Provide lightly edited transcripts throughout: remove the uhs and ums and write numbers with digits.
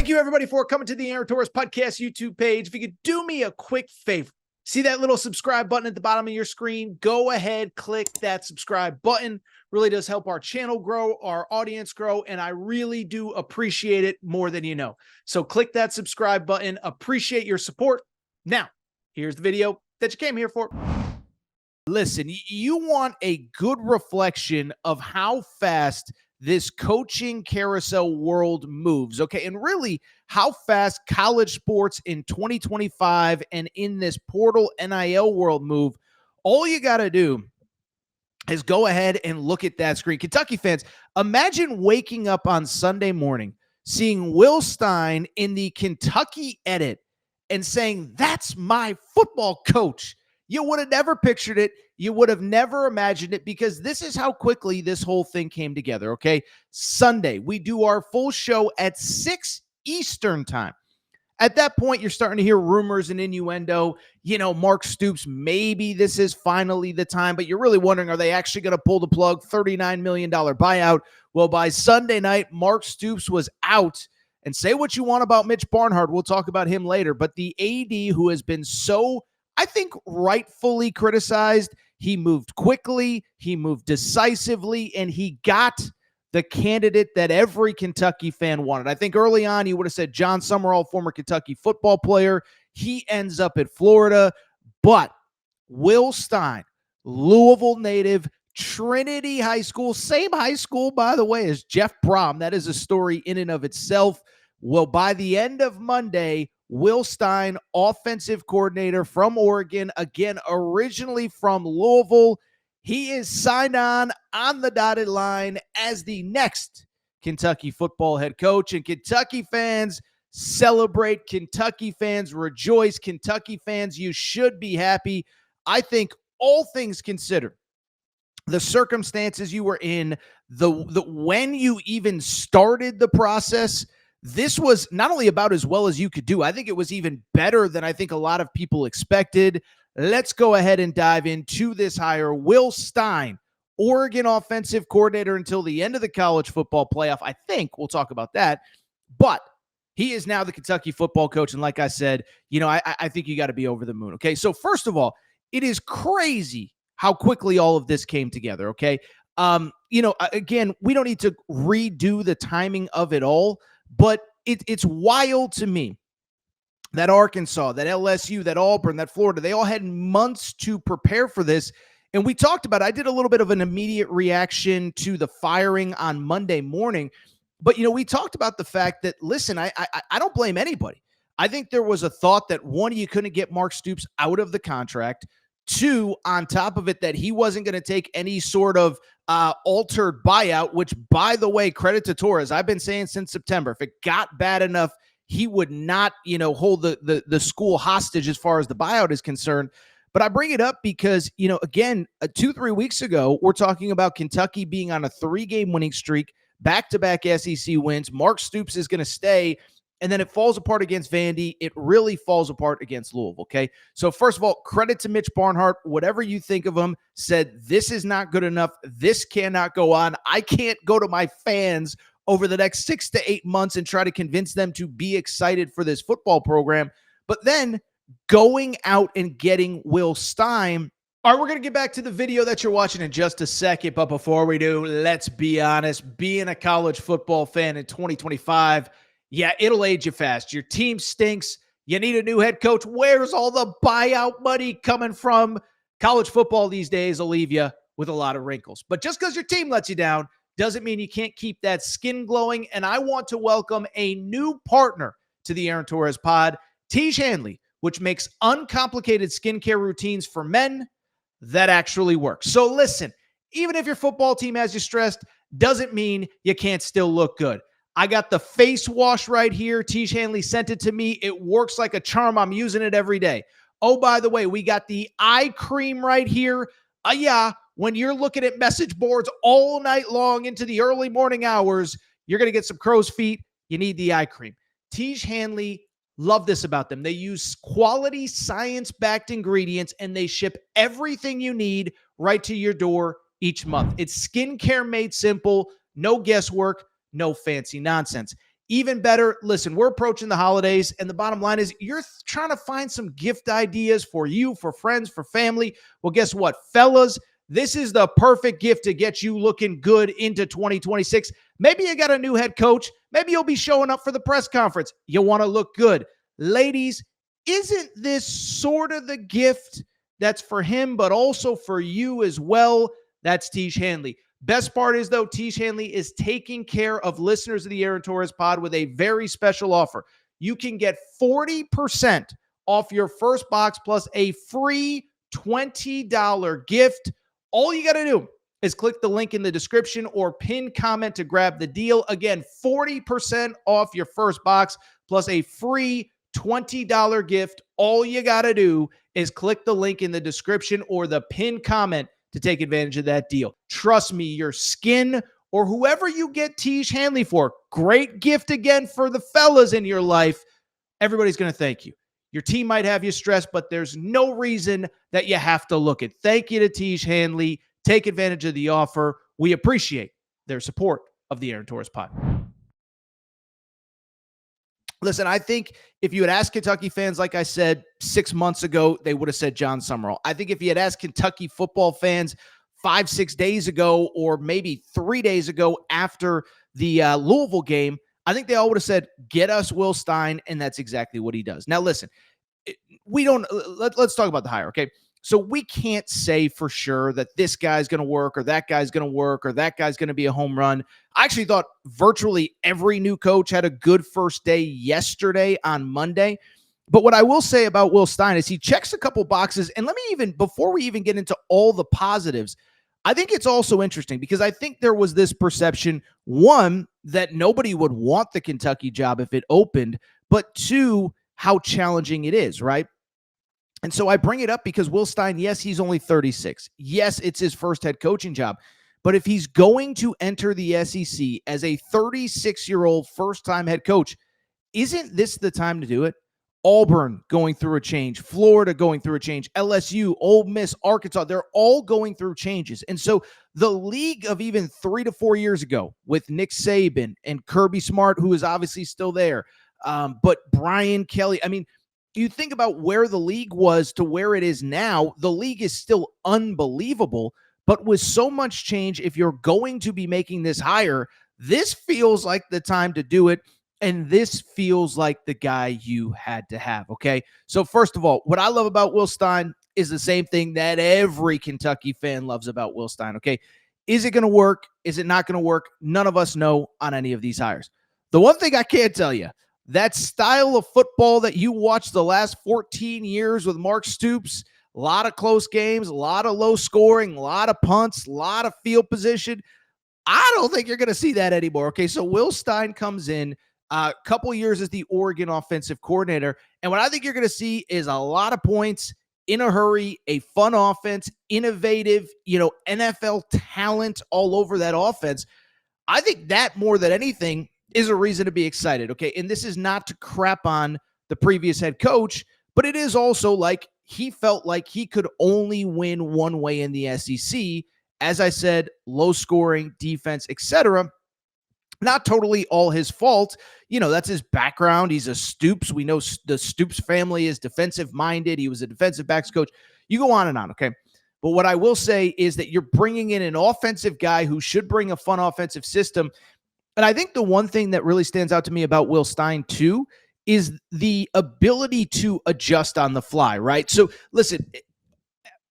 Thank you, everybody, for coming to the Aaron Torres Podcast YouTube page. If you could do me a quick favor, see that little subscribe button at the bottom of your screen? Go ahead, click that subscribe button. Really does help our channel grow, our audience grow, and I really do appreciate it more than you know. So click that subscribe button. Appreciate your support. Now, here's the video that you came here for. Listen, you want a good reflection of how fast this coaching carousel world moves, okay? And really how fast college sports in 2025 and in this portal NIL world move. All you got to do is go ahead and look at that screen. Kentucky fans, imagine waking up on Sunday morning, seeing Will Stein in the Kentucky edit and saying, "That's my football coach." You would have never pictured it. You would have never imagined it, because this is how quickly this whole thing came together, okay? Sunday, we do our full show at 6 Eastern time. At that point, you're starting to hear rumors and innuendo. You know, Mark Stoops, maybe this is finally the time, but you're really wondering, are they actually going to pull the plug? $39 million buyout. Well, by Sunday night, Mark Stoops was out. And say what you want about Mitch Barnhart. We'll talk about him later. But the AD, who has been so, I think, rightfully criticized, he moved quickly, he moved decisively, and he got the candidate that every Kentucky fan wanted. I think early on you would have said John Summerall, former Kentucky football player. He ends up at Florida. But Will Stein, Louisville native, Trinity High School, same high school, by the way, as Jeff Brom. That is a story in and of itself. Well, by the end of Monday, Will Stein, offensive coordinator from Oregon, again, originally from Louisville, he is signed on the dotted line as the next Kentucky football head coach. And Kentucky fans celebrate. Kentucky fans rejoice. Kentucky fans, you should be happy. I think, all things considered, the circumstances you were in, the when you even started the process, this was not only about as well as you could do. I think it was even better than I think a lot of people expected. Let's go ahead and dive into this hire. Will Stein, Oregon offensive coordinator until the end of the college football playoff. I think we'll talk about that. But he is now the Kentucky football coach. And like I said, you know, I think you got to be over the moon. Okay. So first of all, it is crazy how quickly all of this came together. Okay. You know, again, we don't need to redo the timing of it all. But it's wild to me that Arkansas, that LSU, that Auburn, that Florida, they all had months to prepare for this. And we talked about it. I did a little bit of an immediate reaction to the firing on Monday morning. But, you know, we talked about the fact that, listen, I don't blame anybody. I think there was a thought that, one, you couldn't get Mark Stoops out of the contract. Two, on top of it, that he wasn't going to take any sort of altered buyout, which, by the way, credit to Torres. I've been saying since September, if it got bad enough, he would not, you know, hold the school hostage as far as the buyout is concerned. But I bring it up because, you know, again, 2-3 weeks ago, we're talking about Kentucky being on a 3-game winning streak, back-to-back SEC wins. Mark Stoops is going to stay. And then it falls apart against Vandy. It really falls apart against Louisville, okay? So first of all, credit to Mitch Barnhart. Whatever you think of him, said this is not good enough. This cannot go on. I can't go to my fans over the next 6 to 8 months and try to convince them to be excited for this football program. But then going out and getting Will Stein. All right, we're going to get back to the video that you're watching in just a second. But before we do, let's be honest. Being a college football fan in 2025, yeah, it'll age you fast. Your team stinks. You need a new head coach. Where's all the buyout money coming from? College football these days will leave you with a lot of wrinkles. But just because your team lets you down doesn't mean you can't keep that skin glowing. And I want to welcome a new partner to the Aaron Torres pod, Tiege Hanley, which makes uncomplicated skincare routines for men that actually work. So listen, even if your football team has you stressed, doesn't mean you can't still look good. I got the face wash right here. Tiege Hanley sent it to me. It works like a charm. I'm using it every day. Oh, by the way, we got the eye cream right here. Yeah, when you're looking at message boards all night long into the early morning hours, you're going to get some crow's feet. You need the eye cream. Tiege Hanley, love this about them. They use quality science-backed ingredients, and they ship everything you need right to your door each month. It's skincare made simple, no guesswork, no fancy nonsense. Even better, listen, we're approaching the holidays, and the bottom line is you're trying to find some gift ideas for you, for friends, for family. Well, guess what, fellas? This is the perfect gift to get you looking good into 2026. Maybe you got a new head coach. Maybe you'll be showing up for the press conference. You want to look good. Ladies, isn't this sort of the gift that's for him, but also for you as well? That's Tiege Hanley. Best part is, though, Tiege Hanley is taking care of listeners of the Aaron Torres pod with a very special offer. You can get 40% off your first box plus a free $20 gift. All you got to do is click the link in the description or pin comment to grab the deal. Again, 40% off your first box plus a free $20 gift. All you got to do is click the link in the description or the pin comment to take advantage of that deal. Trust me, your skin or whoever you get Tiege Hanley for, great gift again for the fellas in your life. Everybody's going to thank you. Your team might have you stressed, but there's no reason that you have to look it. Thank you to Tiege Hanley. Take advantage of the offer. We appreciate their support of the Aaron Torres pod. Listen, I think if you had asked Kentucky fans, like I said, 6 months ago, they would have said John Summerall. I think if you had asked Kentucky football fans 5-6 days ago, or maybe 3 days ago after the Louisville game, I think they all would have said, get us Will Stein, and that's exactly what he does. Now, listen, let's talk about the hire, okay? So we can't say for sure that this guy's going to work or that guy's going to work or that guy's going to be a home run. I actually thought virtually every new coach had a good first day yesterday on Monday. But what I will say about Will Stein is he checks a couple boxes. And before we even get into all the positives, I think it's also interesting because I think there was this perception, one, that nobody would want the Kentucky job if it opened, but two, how challenging it is, right? And so I bring it up because Will Stein, yes, he's only 36. Yes, it's his first head coaching job. But if he's going to enter the SEC as a 36-year-old first-time head coach, isn't this the time to do it? Auburn going through a change, Florida going through a change, LSU, Ole Miss, Arkansas, they're all going through changes. And so the league of even 3 to 4 years ago with Nick Saban and Kirby Smart, who is obviously still there, but Brian Kelly, I mean, you think about where the league was to where it is now, the league is still unbelievable, but with so much change, if you're going to be making this hire, this feels like the time to do it, and this feels like the guy you had to have, okay? So first of all, what I love about Will Stein is the same thing that every Kentucky fan loves about Will Stein, okay? Is it going to work? Is it not going to work? None of us know on any of these hires. The one thing I can tell you, that style of football that you watched the last 14 years with Mark Stoops, a lot of close games, a lot of low scoring, a lot of punts, a lot of field position. I don't think you're going to see that anymore. Okay, so Will Stein comes in a couple years as the Oregon offensive coordinator, and what I think you're going to see is a lot of points in a hurry, a fun offense, innovative, NFL talent all over that offense. I think that more than anything is a reason to be excited, okay? And this is not to crap on the previous head coach, but it is also like he felt like he could only win one way in the SEC. As I said, low scoring, defense, etc. Not totally all his fault. That's his background. He's a Stoops. We know the Stoops family is defensive minded. He was a defensive backs coach. You go on and on, okay? But what I will say is that you're bringing in an offensive guy who should bring a fun offensive system. And I think the one thing that really stands out to me about Will Stein, too, is the ability to adjust on the fly, right? So, listen,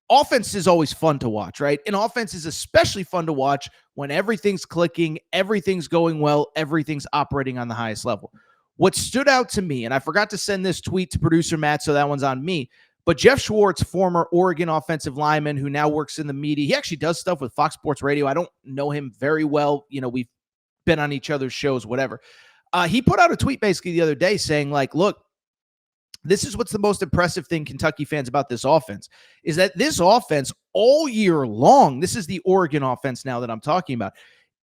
offense is always fun to watch, right? And offense is especially fun to watch when everything's clicking, everything's going well, everything's operating on the highest level. What stood out to me, and I forgot to send this tweet to producer Matt, so that one's on me, but Jeff Schwartz, former Oregon offensive lineman who now works in the media, he actually does stuff with Fox Sports Radio. I don't know him very well. We've been on each other's shows, whatever. He put out a tweet basically the other day saying, like, look, this is what's the most impressive thing Kentucky fans about this offense is that this offense all year long, this is the Oregon offense now that I'm talking about,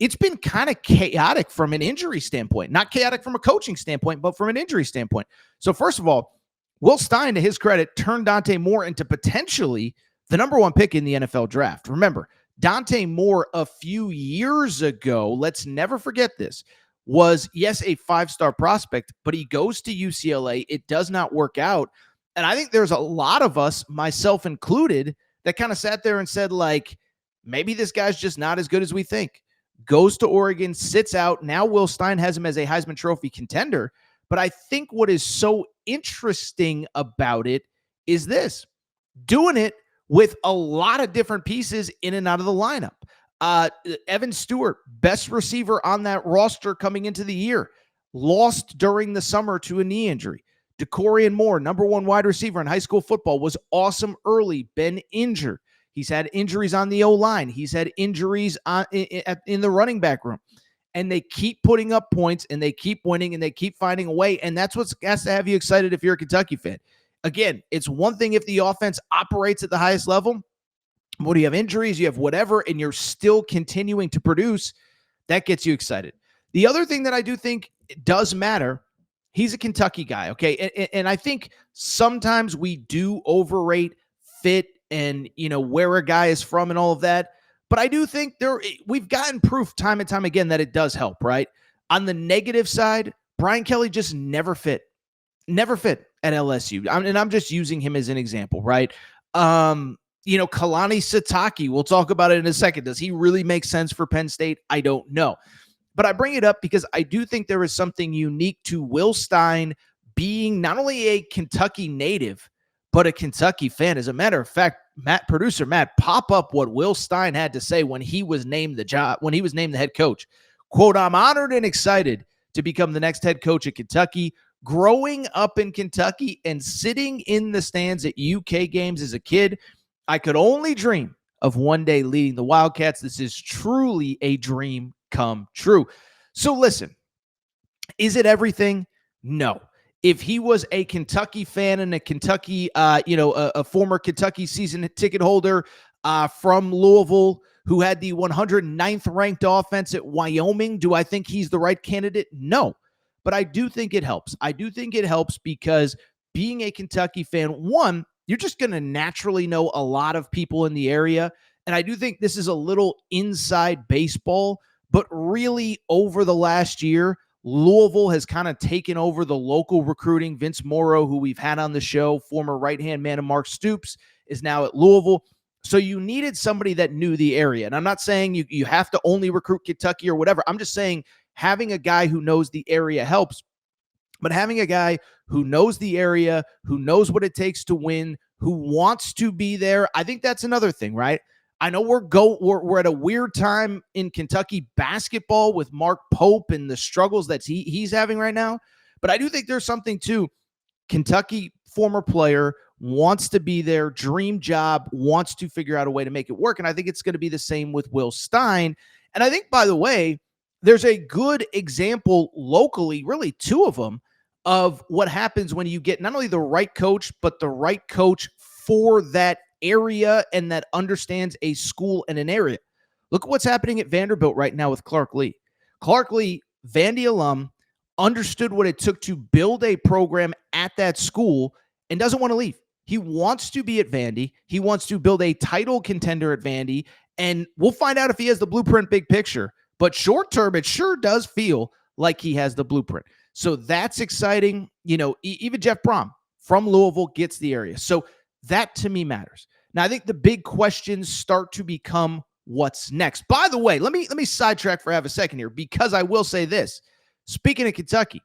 it's been kind of chaotic from an injury standpoint, not chaotic from a coaching standpoint, but from an injury standpoint. So first of all, Will Stein, to his credit, turned Dante Moore into potentially the number one pick in the NFL draft. Remember, Dante Moore a few years ago, let's never forget this, was, yes, a 5-star prospect, but he goes to UCLA. It does not work out. And I think there's a lot of us, myself included, that kind of sat there and said, like, maybe this guy's just not as good as we think. Goes to Oregon, sits out. Now Will Stein has him as a Heisman Trophy contender. But I think what is so interesting about it is this: doing it with a lot of different pieces in and out of the lineup. Evan Stewart, best receiver on that roster coming into the year, lost during the summer to a knee injury. DeCorian Moore, number 1 wide receiver in high school football, was awesome early, been injured. He's had injuries on the O-line. He's had injuries in the running back room. And they keep putting up points, and they keep winning, and they keep finding a way. And that's what has to have you excited if you're a Kentucky fan. Again, it's one thing if the offense operates at the highest level. What do you have? Injuries, you have whatever, and you're still continuing to produce. That gets you excited. The other thing that I do think does matter, he's a Kentucky guy, okay? And I think sometimes we do overrate fit and, where a guy is from and all of that. But I do think we've gotten proof time and time again that it does help, right? On the negative side, Brian Kelly just never fit at LSU. And I'm just using him as an example, right? Kalani Sitake, we'll talk about it in a second. Does he really make sense for Penn State? I don't know. But I bring it up because I do think there is something unique to Will Stein being not only a Kentucky native, but a Kentucky fan. As a matter of fact, producer Matt, pop up what Will Stein had to say when he was named the head coach. Quote, "I'm honored and excited to become the next head coach at Kentucky. Growing up in Kentucky and sitting in the stands at UK games as a kid, I could only dream of one day leading the Wildcats. This is truly a dream come true." So listen, is it everything? No. If he was a Kentucky fan and a Kentucky, a former Kentucky season ticket holder from Louisville who had the 109th ranked offense at Wyoming, do I think he's the right candidate? No. But I do think it helps. I do think it helps because being a Kentucky fan, one, you're just going to naturally know a lot of people in the area. And I do think this is a little inside baseball, but really over the last year, Louisville has kind of taken over the local recruiting. Vince Morrow, who we've had on the show, former right-hand man of Mark Stoops, is now at Louisville. So you needed somebody that knew the area. And I'm not saying you have to only recruit Kentucky or whatever. I'm just saying having a guy who knows the area helps. But having a guy who knows the area, who knows what it takes to win, who wants to be there, I think that's another thing, right? I know we're at a weird time in Kentucky basketball with Mark Pope and the struggles that he's having right now. But I do think there's something to Kentucky former player wants to be there, dream job, wants to figure out a way to make it work. And I think it's going to be the same with Will Stein. And I think, by the way, there's a good example locally, really 2 of them, of what happens when you get not only the right coach, but the right coach for that area and that understands a school and an area. Look at what's happening at Vanderbilt right now with Clark Lee. Clark Lee, Vandy alum, understood what it took to build a program at that school and doesn't want to leave. He wants to be at Vandy. He wants to build a title contender at Vandy, and we'll find out if he has the blueprint big picture. But short term, it sure does feel like he has the blueprint. So that's exciting. Even Jeff Brom from Louisville gets the area. So that to me matters. Now, I think the big questions start to become what's next. By the way, let me sidetrack for half a second here, because I will say this. Speaking of Kentucky,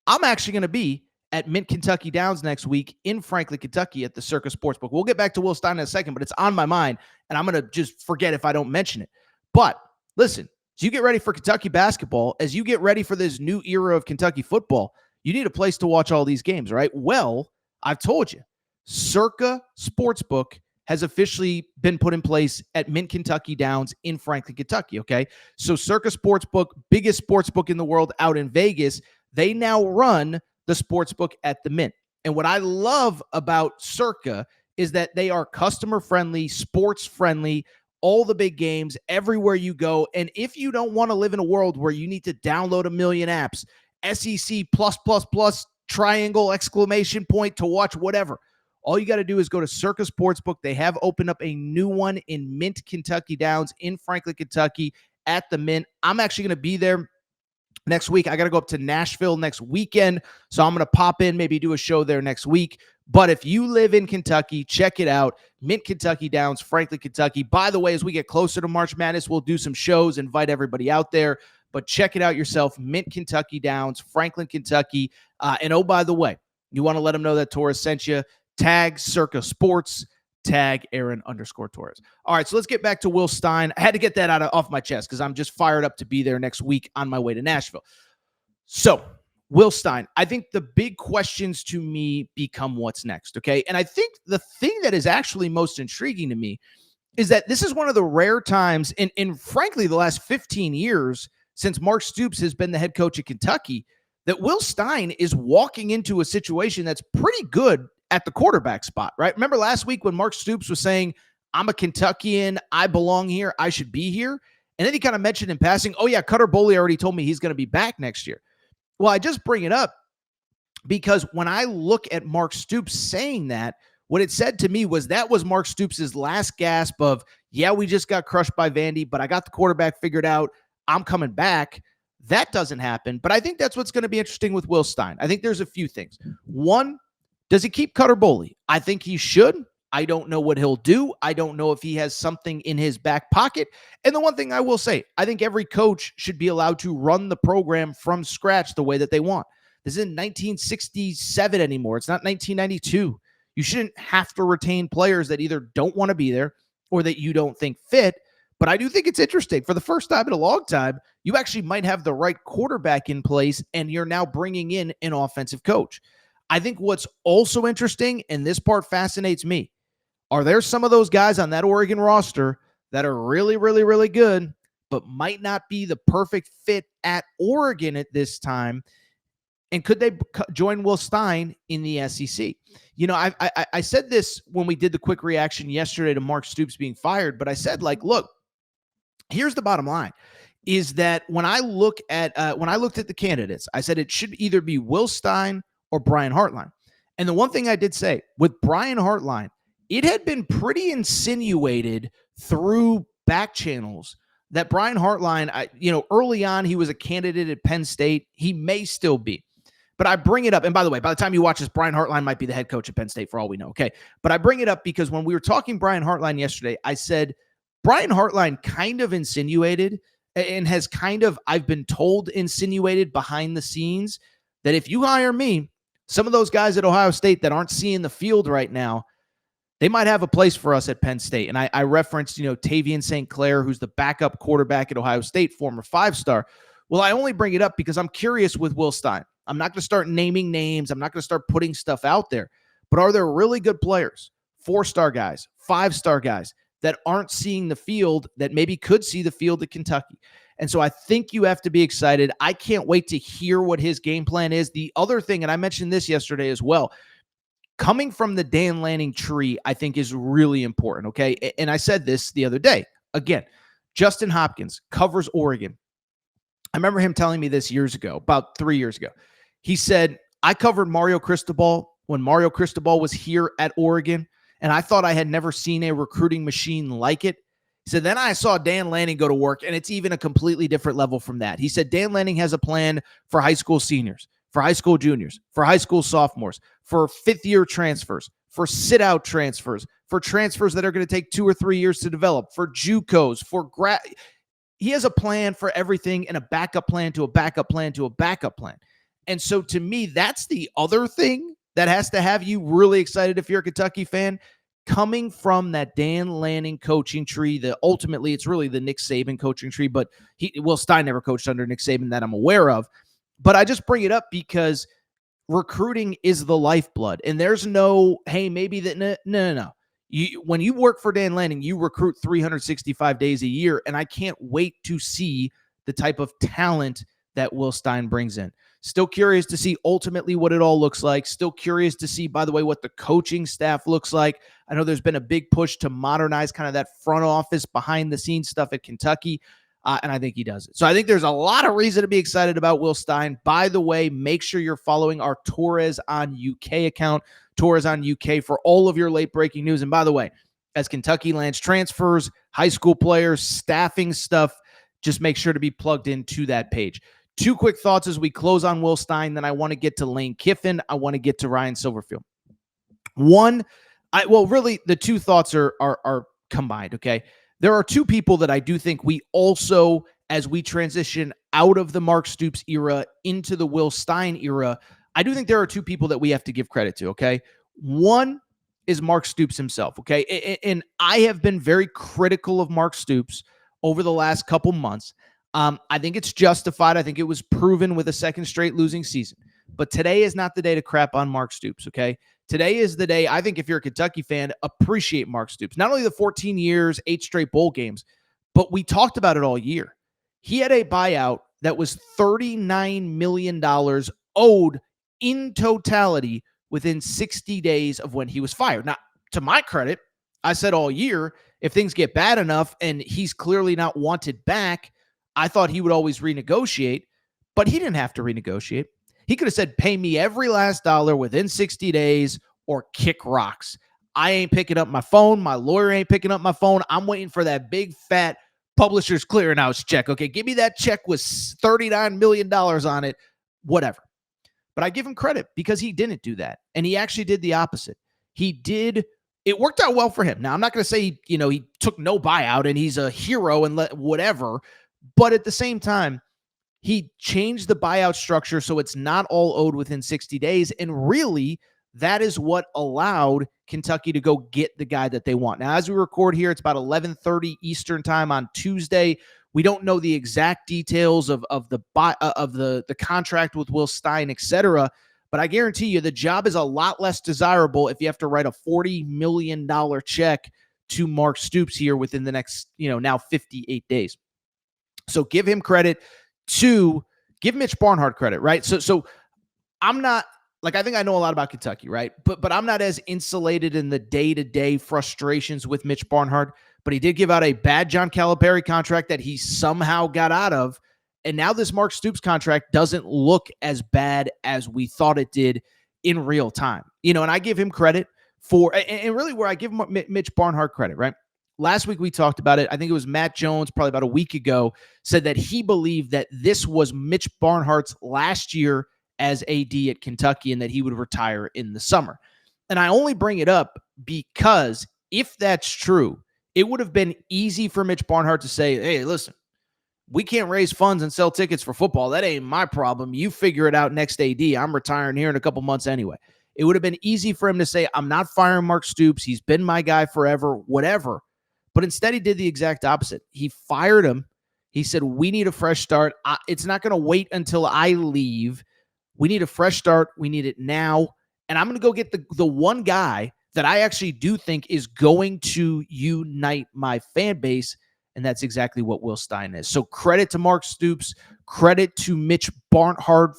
I'm actually going to be at Mint Kentucky Downs next week in Franklin, Kentucky at the Circus Sportsbook. We'll get back to Will Stein in a second, but it's on my mind, and I'm going to just forget if I don't mention it. But listen, as you get ready for Kentucky basketball, as you get ready for this new era of Kentucky football, you need a place to watch all these games, right? Well, I've told you, Circa Sportsbook has officially been put in place at Mint Kentucky Downs in Franklin, Kentucky, okay? So Circa Sportsbook, biggest sportsbook in the world out in Vegas, they now run the sportsbook at the Mint. And what I love about Circa is that they are customer-friendly, sports-friendly, all the big games, everywhere you go. And if you don't want to live in a world where you need to download a million apps, SEC +++, triangle, exclamation point to watch whatever, all you got to do is go to Circa Sportsbook. They have opened up a new one in Mint Kentucky Downs in Franklin, Kentucky at the Mint. I'm actually going to be there next week. I got to go up to Nashville next weekend. So I'm going to pop in, maybe do a show there next week. But if you live in Kentucky, check it out. Mint Kentucky Downs, Franklin, Kentucky. By the way, as we get closer to March Madness, we'll do some shows, invite everybody out there. But check it out yourself. Mint Kentucky Downs, Franklin, Kentucky. And oh, by the way, you want to let them know that Torres sent you. Tag Circa Sports. Tag Aaron_Torres. All right, so let's get back to Will Stein. I had to get that off my chest because I'm just fired up to be there next week on my way to Nashville. So, Will Stein, I think the big questions to me become what's next, okay? And I think the thing that is actually most intriguing to me is that this is one of the rare times in frankly, the last 15 years since Mark Stoops has been the head coach at Kentucky, that Will Stein is walking into a situation that's pretty good at the quarterback spot, right? Remember last week when Mark Stoops was saying, I'm a Kentuckian, I belong here, I should be here? And then he kind of mentioned in passing, oh yeah, Cutter Boley already told me he's going to be back next year. Well, I just bring it up because when I look at Mark Stoops saying that, what it said to me was that was Mark Stoops' last gasp of, yeah, we just got crushed by Vandy, but I got the quarterback figured out. I'm coming back. That doesn't happen. But I think that's what's going to be interesting with Will Stein. I think there's a few things. One, does he keep Cutter Boley? I think he should. I don't know what he'll do. I don't know if he has something in his back pocket. And the one thing I will say, I think every coach should be allowed to run the program from scratch the way that they want. This isn't 1967 anymore. It's not 1992. You shouldn't have to retain players that either don't want to be there or that you don't think fit. But I do think it's interesting. For the first time in a long time, you actually might have the right quarterback in place, and you're now bringing in an offensive coach. I think what's also interesting, and this part fascinates me, are there some of those guys on that Oregon roster that are really, really, really good, but might not be the perfect fit at Oregon at this time? And could they join Will Stein in the SEC? You know, I said this when we did the quick reaction yesterday to Mark Stoops being fired, but I said, like, look, here's the bottom line, is that when I looked at the candidates, I said it should either be Will Stein or Brian Hartline. And the one thing I did say with Brian Hartline, it had been pretty insinuated through back channels that Brian Hartline, early on, he was a candidate at Penn State. He may still be. But I bring it up. And by the way, by the time you watch this, Brian Hartline might be the head coach at Penn State for all we know. Okay. But I bring it up because when we were talking Brian Hartline yesterday, I said, Brian Hartline kind of insinuated and has kind of, I've been told, insinuated behind the scenes that if you hire me, some of those guys at Ohio State that aren't seeing the field right now, they might have a place for us at Penn State. And I referenced, Tavian St. Clair, who's the backup quarterback at Ohio State, former 5-star. Well, I only bring it up because I'm curious with Will Stein. I'm not going to start naming names. I'm not going to start putting stuff out there. But are there really good players, 4-star guys, 5-star guys that aren't seeing the field that maybe could see the field at Kentucky? And so I think you have to be excited. I can't wait to hear what his game plan is. The other thing, and I mentioned this yesterday as well, coming from the Dan Lanning tree, I think is really important, okay? And I said this the other day. Again, Justin Hopkins covers Oregon. I remember him telling me this years ago, about 3 years ago. He said, I covered Mario Cristobal when Mario Cristobal was here at Oregon, and I thought I had never seen a recruiting machine like it. He said, then I saw Dan Lanning go to work, and it's even a completely different level from that. He said, Dan Lanning has a plan for high school seniors, for high school juniors, for high school sophomores, for fifth-year transfers, for sit-out transfers, for transfers that are going to take 2 or 3 years to develop, for JUCOs, for grad. He has a plan for everything and a backup plan to a backup plan to a backup plan. And so to me, that's the other thing that has to have you really excited if you're a Kentucky fan, coming from that Dan Lanning coaching tree. Ultimately, it's really the Nick Saban coaching tree, but Will Stein never coached under Nick Saban that I'm aware of. But I just bring it up because recruiting is the lifeblood. And there's no, hey, maybe that, no. When you work for Dan Lanning, you recruit 365 days a year, and I can't wait to see the type of talent that Will Stein brings in. Still curious to see ultimately what it all looks like. Still curious to see, by the way, what the coaching staff looks like. I know there's been a big push to modernize kind of that front office, behind-the-scenes stuff at Kentucky, and I think he does it. So I think there's a lot of reason to be excited about Will Stein. By the way, make sure you're following our Torres on UK account, Torres on UK, for all of your late-breaking news. And by the way, as Kentucky lands transfers, high school players, staffing stuff, just make sure to be plugged into that page. two quick thoughts as we close on Will Stein. Then I want to get to Lane Kiffin. I want to get to Ryan Silverfield. One, really the two thoughts are combined. Okay. There are two people that I do think we also, as we transition out of the Mark Stoops era into the Will Stein era, I do think there are two people that we have to give credit to. Okay. One is Mark Stoops himself. Okay. And I have been very critical of Mark Stoops over the last couple months. I think it's justified. I think it was proven with a second straight losing season. But today is not the day to crap on Mark Stoops, okay? Today is the day, I think if you're a Kentucky fan, appreciate Mark Stoops. Not only the 14 years, 8 straight bowl games, but we talked about it all year. He had a buyout that was $39 million owed in totality within 60 days of when he was fired. Now, to my credit, I said all year, if things get bad enough and he's clearly not wanted back, I thought he would always renegotiate, but he didn't have to renegotiate. He could have said, pay me every last dollar within 60 days or kick rocks. I ain't picking up my phone. My lawyer ain't picking up my phone. I'm waiting for that big fat Publishers Clearinghouse check. Okay, give me that check with $39 million on it, whatever. But I give him credit because he didn't do that. And he actually did the opposite. It worked out well for him. Now, I'm not going to say, he took no buyout and he's a hero and whatever. But at the same time, he changed the buyout structure so it's not all owed within 60 days. And really, that is what allowed Kentucky to go get the guy that they want. Now, as we record here, it's about 11:30 Eastern time on Tuesday. We don't know the exact details of the contract with Will Stein, etc. But I guarantee you the job is a lot less desirable if you have to write a $40 million check to Mark Stoops here within the next, now 58 days. So give him credit. Two, give Mitch Barnhart credit, right? So I'm not, I think I know a lot about Kentucky, right? But I'm not as insulated in the day-to-day frustrations with Mitch Barnhart, but he did give out a bad John Calipari contract that he somehow got out of. And now this Mark Stoops contract doesn't look as bad as we thought it did in real time. And I give him credit for, and really where I give Mitch Barnhart credit, right? Last week we talked about it. I think it was Matt Jones, probably about a week ago, said that he believed that this was Mitch Barnhart's last year as AD at Kentucky and that he would retire in the summer. And I only bring it up because if that's true, it would have been easy for Mitch Barnhart to say, hey, listen, we can't raise funds and sell tickets for football. That ain't my problem. You figure it out next AD. I'm retiring here in a couple months anyway. It would have been easy for him to say, I'm not firing Mark Stoops. He's been my guy forever, whatever. But instead, he did the exact opposite. He fired him. He said, we need a fresh start. It's not going to wait until I leave. We need a fresh start. We need it now. And I'm going to go get the one guy that I actually do think is going to unite my fan base. And that's exactly what Will Stein is. So credit to Mark Stoops. Credit to Mitch Barnhart,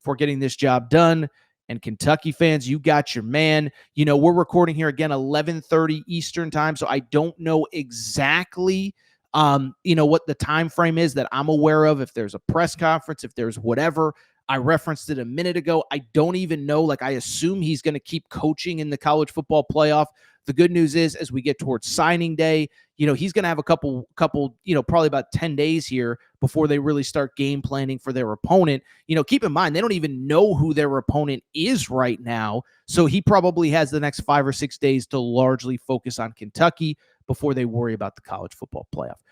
for getting this job done. And Kentucky fans, you got your man. We're recording here again, 11:30 Eastern time. So I don't know exactly, what the time frame is that I'm aware of. If there's a press conference, if there's whatever. I referenced it a minute ago. I don't even know. I assume he's going to keep coaching in the college football playoff. The good news is, as we get towards signing day, he's going to have a couple, probably about 10 days here before they really start game planning for their opponent. Keep in mind, they don't even know who their opponent is right now. So he probably has the next 5 or 6 days to largely focus on Kentucky before they worry about the college football playoff.